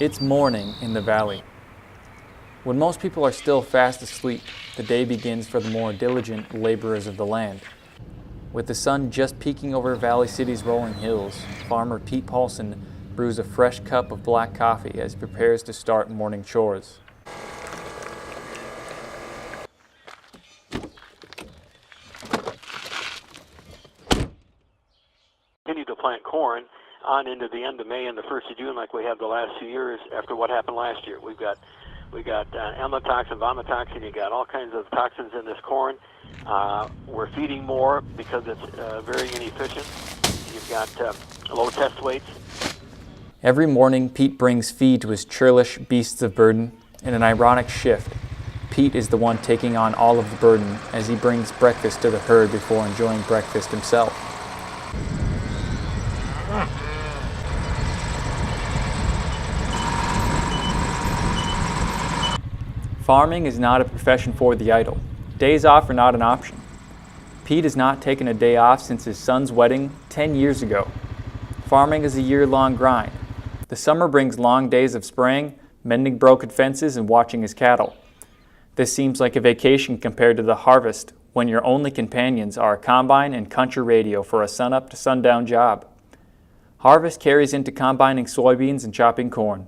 It's morning in the valley. When most people are still fast asleep, the day begins for the more diligent laborers of the land. With the sun just peeking over Valley City's rolling hills, farmer Pete Paulson brews a fresh cup of black coffee as he prepares to start morning chores. Continue to plant corn on into the end of May and the 1st of June like we have the last few years after what happened last year. We got amlatoxin, vomitoxin, you got all kinds of toxins in this corn. We're feeding more because it's very inefficient. You've got low test weights. Every morning, Pete brings feed to his churlish beasts of burden. In an ironic shift, Pete is the one taking on all of the burden as he brings breakfast to the herd before enjoying breakfast himself. Farming is not a profession for the idle. Days off are not an option. Pete has not taken a day off since his son's wedding 10 years ago. Farming is a year-long grind. The summer brings long days of spraying, mending broken fences, and watching his cattle. This seems like a vacation compared to the harvest, when your only companions are a combine and country radio for a sun-up to sundown job. Harvest carries into combining soybeans and chopping corn.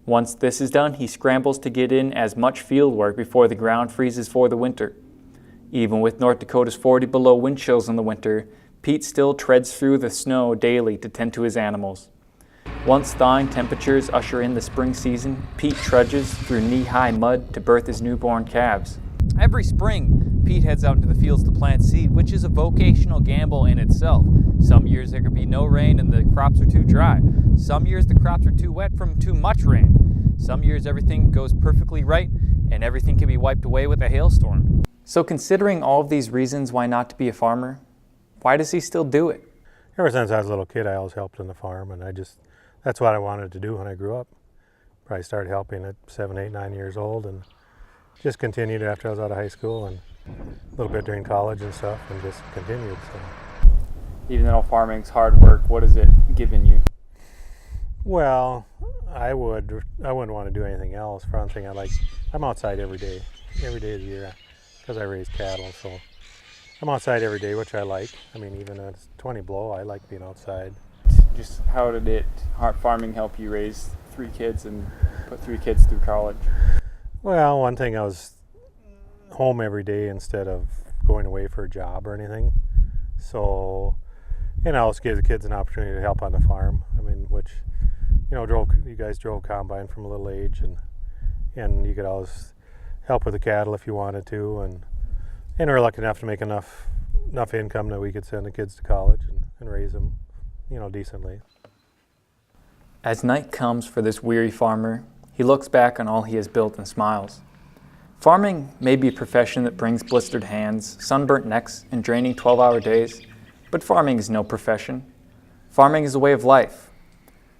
Once this is done, he scrambles to get in as much field work before the ground freezes for the winter. Even with North Dakota's 40 below wind chills in the winter, Pete still treads through the snow daily to tend to his animals. Once thawing temperatures usher in the spring season, Pete trudges through knee-high mud to birth his newborn calves. Every spring, Pete heads out into the fields to plant seed, which is a vocational gamble in itself. Some years there could be no rain and the crops are too dry. Some years the crops are too wet from too much rain. Some years everything goes perfectly right and everything can be wiped away with a hailstorm. So considering all of these reasons why not to be a farmer, why does he still do it? Ever since I was a little kid, I always helped on the farm, and that's what I wanted to do when I grew up. Probably started helping at 7, 8, 9 years old, and just continued after I was out of high school and a little bit during college and stuff, and just continued. So. Even though farming's hard work, what has it given you? Well, I wouldn't want to do anything else. For one thing, I'm outside every day of the year, because I raise cattle, so I'm outside every day, which I like. I mean, even at 20 below, I like being outside. Just how did farming help you raise 3 kids and put 3 kids through college? Well, one thing, I was home every day instead of going away for a job or anything. So, also gave the kids an opportunity to help on the farm. I mean, which, you guys drove combine from a little age, and you could always help with the cattle if you wanted to, and we're lucky enough to make enough income that we could send the kids to college and raise them, decently. As night comes for this weary farmer, he looks back on all he has built and smiles. Farming may be a profession that brings blistered hands, sunburnt necks, and draining 12-hour days, but farming is no profession. Farming is a way of life.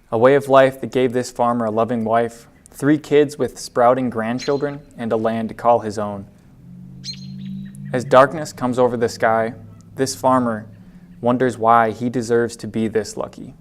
A way of life that gave this farmer a loving wife, 3 kids with sprouting grandchildren, and a land to call his own. As darkness comes over the sky, this farmer wonders why he deserves to be this lucky.